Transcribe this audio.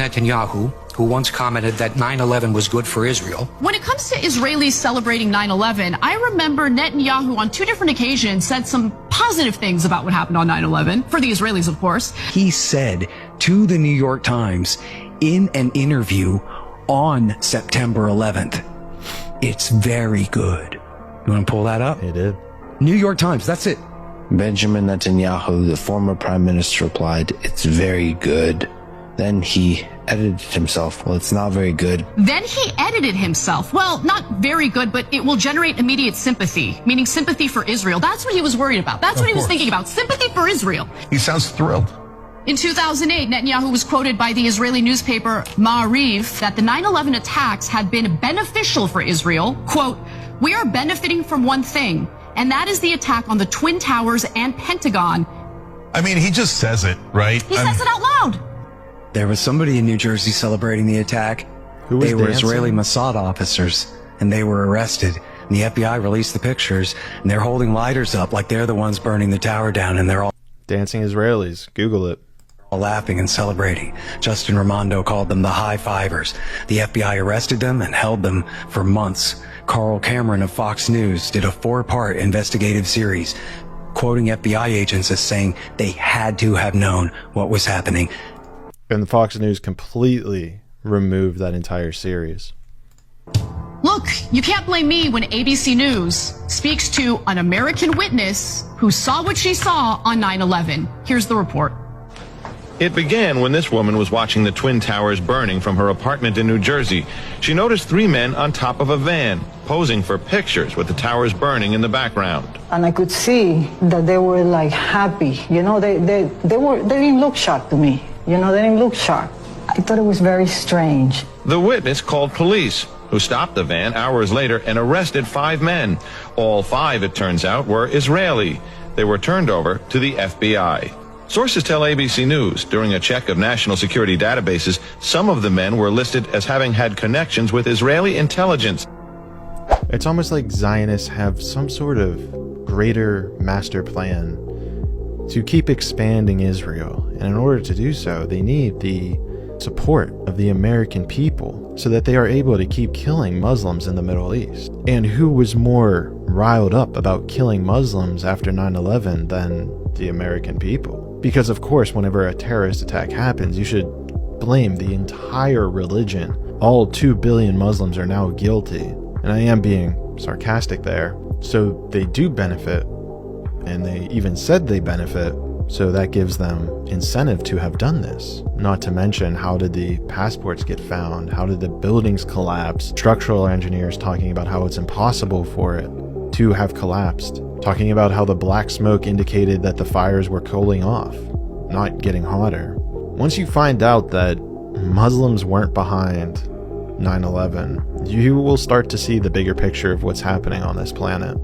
Netanyahu, who once commented that 9/11 was good for Israel. When it comes to Israelis celebrating 9/11, I remember Netanyahu on 2 different occasions said some positive things about what happened on 9/11, for the Israelis, of course. He said to the New York Times in an interview on September 11th, "It's very good." You want to pull that up? He did. New York Times, that's it. Benjamin Netanyahu, the former prime minister, replied, "It's very good." Then he edited himself. Well, it's not very good. Then he edited himself. Well, not very good, but it will generate immediate sympathy, meaning sympathy for Israel. That's what he was worried about. That's what he was thinking about, sympathy for Israel. He sounds thrilled. In 2008, Netanyahu was quoted by the Israeli newspaper Ma'ariv that the 9/11 attacks had been beneficial for Israel. Quote, "We are benefiting from one thing, and that is the attack on the Twin Towers and Pentagon." I mean, he just says it, right? He says it out loud. There was somebody in New Jersey celebrating the attack. Who was They were dancing? Israeli Mossad officers, and they were arrested. And the FBI released the pictures, and they're holding lighters up like they're the ones burning the tower down, and they're all Dancing Israelis. Google it. laughing and celebrating. Justin Raimondo called them the high fivers. The FBI arrested them and held them for months. Carl Cameron of Fox News did a 4-part investigative series, quoting FBI agents as saying they had to have known what was happening. And the Fox News completely removed that entire series. Look, you can't blame me when ABC News speaks to an American witness who saw what she saw on 9/11. Here's the report. It began when this woman was watching the Twin Towers burning from her apartment in New Jersey. She noticed 3 men on top of a van, posing for pictures with the towers burning in the background. And I could see that they were like happy. You know, they didn't look shocked to me. You know, they didn't look shocked. I thought it was very strange. The witness called police, who stopped the van hours later and arrested 5 men. All 5, it turns out, were Israeli. They were turned over to the FBI. Sources tell ABC News during a check of national security databases, some of the men were listed as having had connections with Israeli intelligence. It's almost like Zionists have some sort of greater master plan to keep expanding Israel. And in order to do so, they need the support of the American people so that they are able to keep killing Muslims in the Middle East. And who was more riled up about killing Muslims after 9/11 than the American people? Because of course, whenever a terrorist attack happens, you should blame the entire religion. All 2 billion Muslims are now guilty. And I am being sarcastic there. So they do benefit, and they even said they benefit, so that gives them incentive to have done this. Not to mention, how did the passports get found? How did the buildings collapse? Structural engineers talking about how it's impossible for it to have collapsed. Talking about how the black smoke indicated that the fires were cooling off, not getting hotter. Once you find out that Muslims weren't behind 9/11, you will start to see the bigger picture of what's happening on this planet.